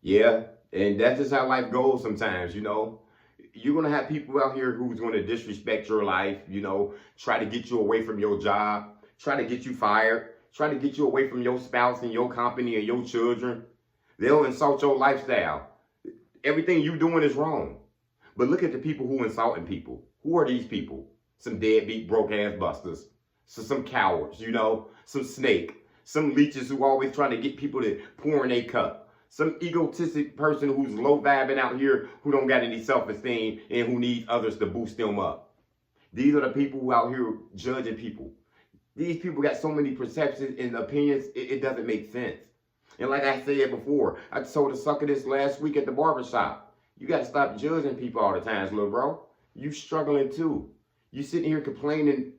Yeah, and that's just how life goes sometimes, you know. You're gonna have people out here who's gonna disrespect your life, you know, try to get you away from your job, try to get you fired, try to get you away from your spouse and your company and your children. They'll insult your lifestyle. Everything you doing is wrong. But look at the people who insulting people. Who are these people? Some deadbeat broke ass busters. So some cowards, you know, some snake, some leeches who always trying to get people to pour in a cup. Some egotistic person who's low vibing out here who don't got any self-esteem and who needs others to boost them up. These are the people who out here judging people. These people got so many perceptions and opinions, it doesn't make sense. And like I said before, I told a sucker this last week at the barbershop. You got to stop judging people all the time, little bro. You struggling too. You sitting here complaining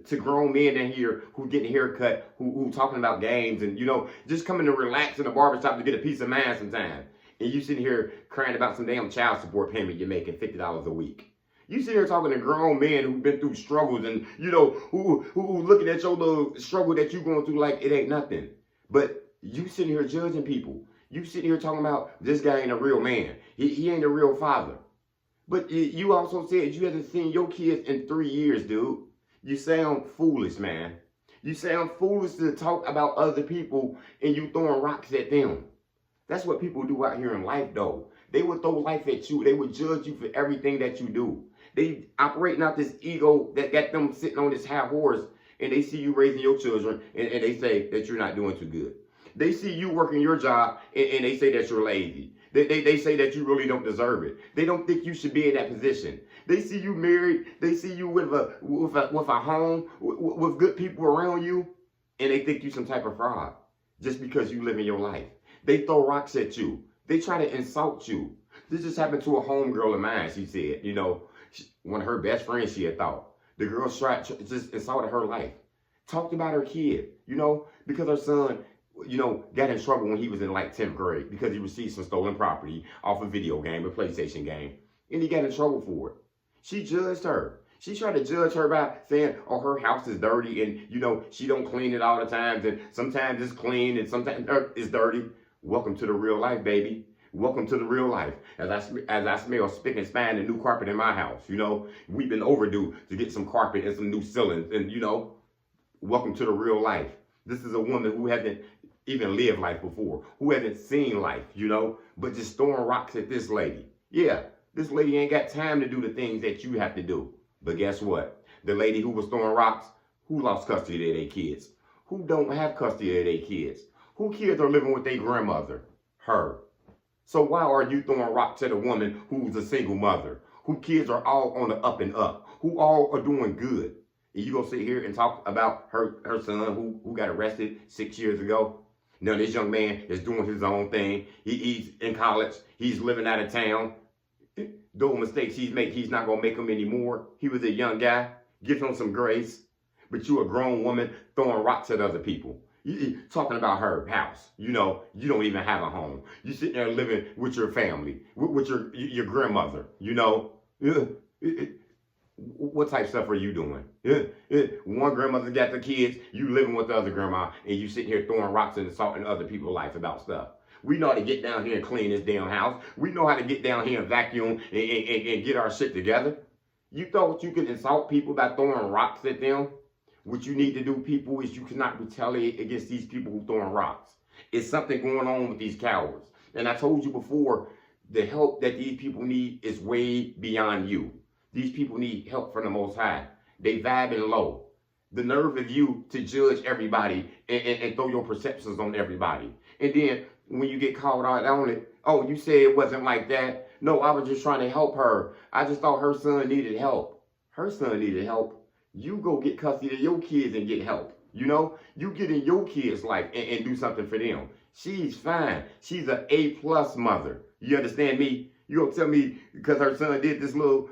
to grown men in here who getting a haircut, who talking about games and, you know, just coming to relax in the barbershop to get a peace of mind sometimes. And you sitting here crying about some damn child support payment you're making $50 a week. You sit here talking to grown men who've been through struggles and, you know, who looking at your little struggle that you going through like it ain't nothing. But you sitting here judging people. You sitting here talking about this guy ain't a real man. He ain't a real father. But you also said you haven't seen your kids in 3 years, dude. You sound foolish, man. You sound foolish to talk about other people and you throwing rocks at them. That's what people do out here in life, though. They would throw life at you. They would judge you for everything that you do. They operating out this ego that got them sitting on this high horse, and they see you raising your children, and they say that you're not doing too good. They see you working your job, and they say that you're lazy. They say that you really don't deserve it. They don't think you should be in that position. They see you married. They see you with a home, with good people around you, and they think you some type of fraud just because you live in your life. They throw rocks at you. They try to insult you. This just happened to a homegirl of mine. She said, you know, one of her best friends she had thought. The girl just insulted her life. Talked about her kid, you know, because her son, you know, got in trouble when he was in like 10th grade because he received some stolen property off a video game, a PlayStation game, and he got in trouble for it. She judged her. She tried to judge her by saying, oh, her house is dirty and, you know, she don't clean it all the time and sometimes it's clean and sometimes it's dirty. Welcome to the real life, baby. Welcome to the real life. As I smell spick and span and new carpet in my house, you know, we've been overdue to get some carpet and some new ceilings and, you know, welcome to the real life. This is a woman who hasn't even lived life before, who hasn't seen life, you know, but just throwing rocks at this lady. Yeah, this lady ain't got time to do the things that you have to do. But guess what? The lady who was throwing rocks, who lost custody of their kids? Who don't have custody of their kids? Who kids are living with their grandmother? Her. So why are you throwing rocks at a woman who's a single mother? Who kids are all on the up and up? Who all are doing good? And you gonna sit here and talk about her son who got arrested 6 years ago? Now this young man is doing his own thing. He's in college. He's living out of town. Those mistakes he's made, he's not gonna make them anymore. He was a young guy. Give him some grace. But you a grown woman throwing rocks at other people. You talking about her house. You know, you don't even have a home. You sitting there living with your family, with your grandmother, you know. What type of stuff are you doing? One grandmother got the kids, you living with the other grandma, and you sitting here throwing rocks and insulting other people's life about stuff. We know how to get down here and clean this damn house. We know how to get down here and vacuum and get our shit together. You thought you could insult people by throwing rocks at them? What you need to do, people, is you cannot retaliate against these people who throwing rocks. It's something going on with these cowards. And I told you before, the help that these people need is way beyond you. These people need help from the Most High. They vibing low. The nerve of you to judge everybody and throw your perceptions on everybody. And then when you get called out on it, oh, you said it wasn't like that. No, I was just trying to help her. I just thought her son needed help. Her son needed help. You go get custody of your kids and get help. You know, you get in your kids' life and do something for them. She's fine. She's an A+ mother. You understand me? You gonna tell me because her son did this little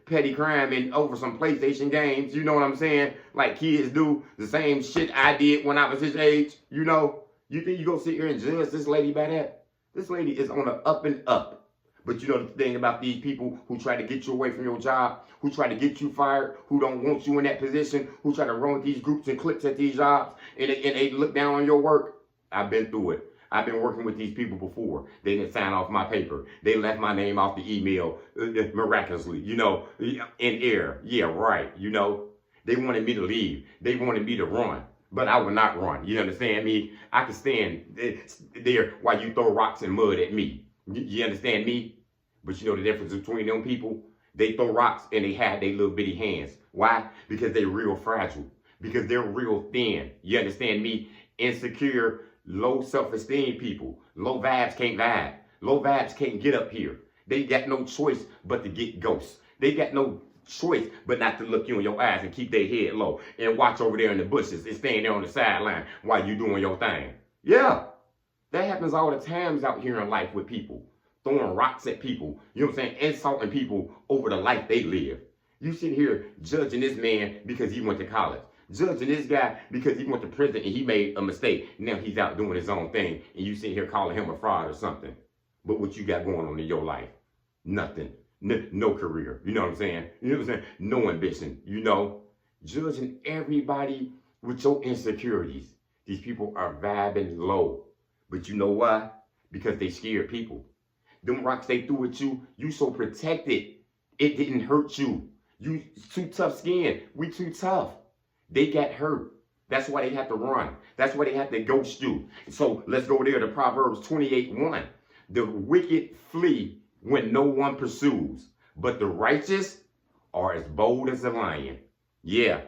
petty crime and over some PlayStation games, you know what I'm saying? Like kids do the same shit I did when I was his age, you know? You think you gonna sit here and judge this lady by that? This lady is on the up and up. But you know the thing about these people who try to get you away from your job, who try to get you fired, who don't want you in that position, who try to run these groups and cliques at these jobs, and they look down on your work. I've been through it. I've been working with these people before. They didn't sign off my paper. They left my name off the email miraculously, in air. Yeah, right, They wanted me to leave. They wanted me to run. But I would not run. You understand me? I could stand there while you throw rocks and mud at me. You understand me? But you know the difference between them people? They throw rocks and they have their little bitty hands. Why? Because they're real fragile. Because they're real thin. You understand me? Insecure, low self-esteem people. Low vibes can't vibe. Low vibes can't get up here. They got no choice but to get ghosts. They got no choice but not to look you in your eyes and keep their head low and watch over there in the bushes and stand there on the sideline while you doing your thing. Yeah, that happens all the times out here in life with people. Throwing rocks at people, you know what I'm saying? Insulting people over the life they live. You sit here judging this man because he went to college. Judging this guy because he went to prison and he made a mistake. Now he's out doing his own thing and you sit here calling him a fraud or something. But what you got going on in your life? Nothing. No career. You know what I'm saying? You know what I'm saying? No ambition. Judging everybody with your insecurities. These people are vibing low. But you know why? Because they scared people. Them rocks they threw at you, you so protected. It didn't hurt you. You too tough skin. We too tough. They got hurt. That's why they have to run. That's why they have to ghost you. So let's go there to Proverbs 28:1. The wicked flee when no one pursues, but the righteous are as bold as a lion. Yeah,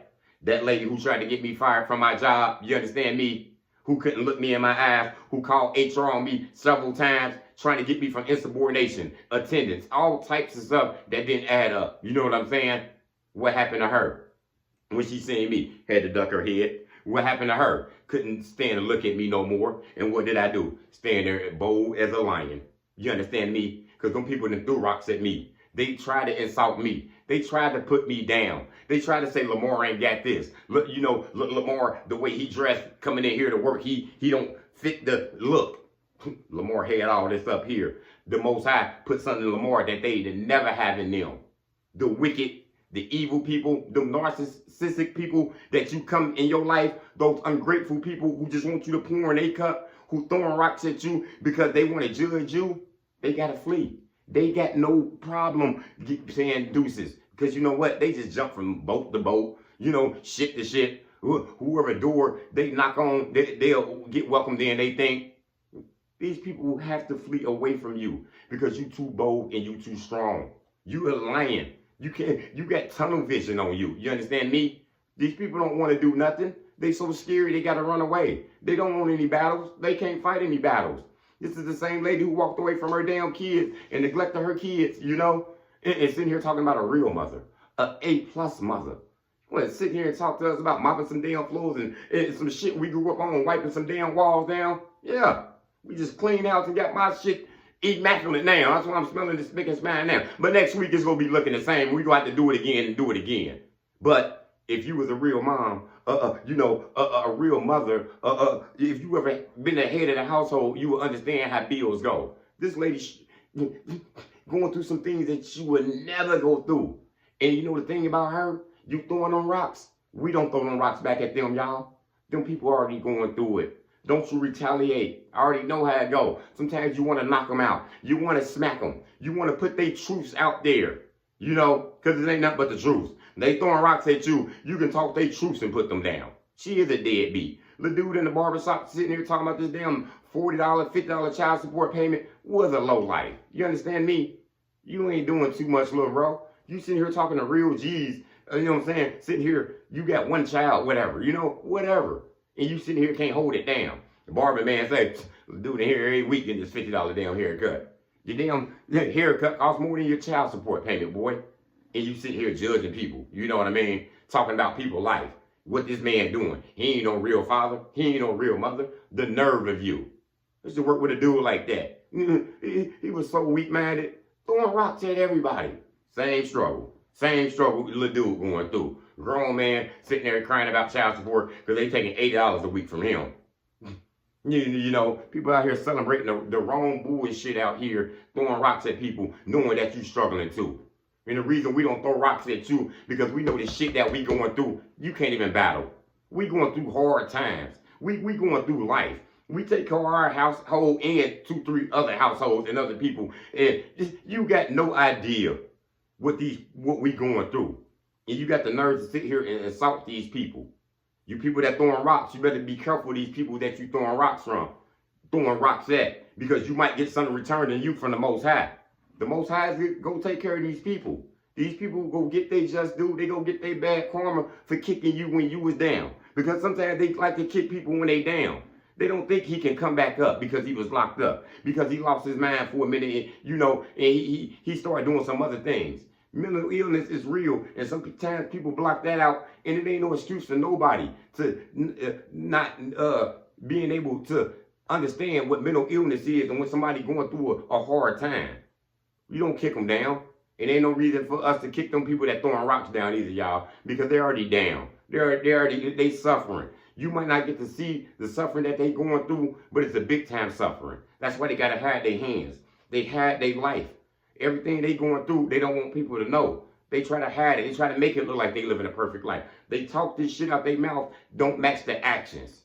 that lady who tried to get me fired from my job, you understand me? Who couldn't look me in my eyes, who called HR on me several times, trying to get me from insubordination, attendance, all types of stuff that didn't add up. You know what I'm saying? What happened to her? When she seen me, had to duck her head. What happened to her? Couldn't stand to look at me no more. And what did I do? Stand there bold as a lion. You understand me? Because them people that threw rocks at me. They tried to insult me. They tried to put me down. They tried to say Lamar ain't got this. Look, Lamar, the way he dressed coming in here to work, he don't fit the look. Lamar had all this up here. The Most High put something in Lamar that they did never have in them. The wicked, the evil people, the narcissistic people that you come in your life, those ungrateful people who just want you to pour in their cup, who throwing rocks at you because they want to judge you, they got to flee. They got no problem saying deuces. Because you know what? They just jump from boat to boat, shit to shit. Whoever door they knock on, they'll get welcomed in. They think these people have to flee away from you because you too bold and you too strong. You a lion. You got tunnel vision on you. You understand me? These people don't want to do nothing. They so scary they got to run away. They don't want any battles. They can't fight any battles. This is the same lady who walked away from her damn kids and neglected her kids, and sitting here talking about a real mother, a A+ mother. Well, sit here and talk to us about mopping some damn floors and some shit we grew up on, wiping some damn walls down. Yeah, we just cleaned out and got my shit immaculate now. That's why I'm smelling this spick and span now. But next week it's gonna be looking the same. We're gonna have to do it again and do it again. But if you was a real mom, a real mother, if you ever been the head of the household, you will understand how bills go. This lady going through some things that she would never go through. And you know the thing about her? You throwing them rocks. We don't throw them rocks back at them, y'all. Them people already going through it. Don't you retaliate. I already know how it go. Sometimes you want to knock them out. You want to smack them. You want to put their truths out there. Because it ain't nothing but the truth. They throwing rocks at you. You can talk their truths and put them down. She is a deadbeat. The dude in the barbershop sitting here talking about this damn $40, $50 child support payment was a low life. You understand me? You ain't doing too much, little bro. You sitting here talking to real G's. You know what I'm saying? Sitting here, you got one child, whatever. Whatever. And you sitting here can't hold it down. The barber man say, dude in here every week getting this $50 damn haircut. Your damn haircut costs more than your child support payment, boy. And you sit here judging people. You know what I mean? Talking about people's life. What this man doing? He ain't no real father. He ain't no real mother. The nerve of you. Used to work with a dude like that. He was so weak-minded. Throwing rocks at everybody. Same struggle. Same struggle the little dude going through. Grown man sitting there crying about child support because they taking $80 a week from him. People out here celebrating the wrong bullshit out here, throwing rocks at people, knowing that you struggling too. And the reason we don't throw rocks at you, because we know the shit that we going through, you can't even battle. We going through hard times. We going through life. We take care of our household and 2, 3 other households and other people. And you got no idea what we going through. And you got the nerve to sit here and insult these people. You people that throwing rocks, you better be careful of these people that you throwing rocks at. Because you might get something returned to you from the Most High. The Most High is go take care of these people. These people go get their just due. They go get their bad karma for kicking you when you was down. Because sometimes they like to kick people when they down. They don't think he can come back up because he was locked up. Because he lost his mind for a minute, and he started doing some other things. Mental illness is real, and sometimes people block that out, and it ain't no excuse for nobody to not being able to understand what mental illness is and when somebody going through a hard time. You don't kick them down. It ain't no reason for us to kick them people that throwing rocks down either, y'all, because they're already down. They suffering. You might not get to see the suffering that they going through, but it's a big time suffering. That's why they gotta hide their hands. They hide their life. Everything they going through, they don't want people to know. They try to hide it. They try to make it look like they living a perfect life. They talk this shit out their mouth, don't match their actions.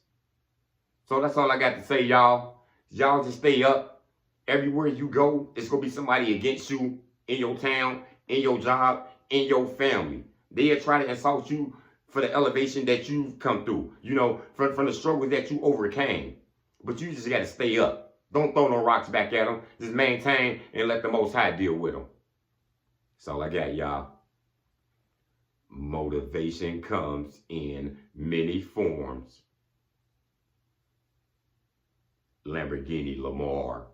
So that's all I got to say, y'all. Y'all just stay up. Everywhere you go, it's gonna be somebody against you in your town, in your job, in your family. They'll try to insult you for the elevation that you've come through, from the struggles that you overcame. But you just got to stay up. Don't throw no rocks back at them. Just maintain and let the Most High deal with them. That's all I got, y'all. Motivation comes in many forms. Lamborghini Lamar.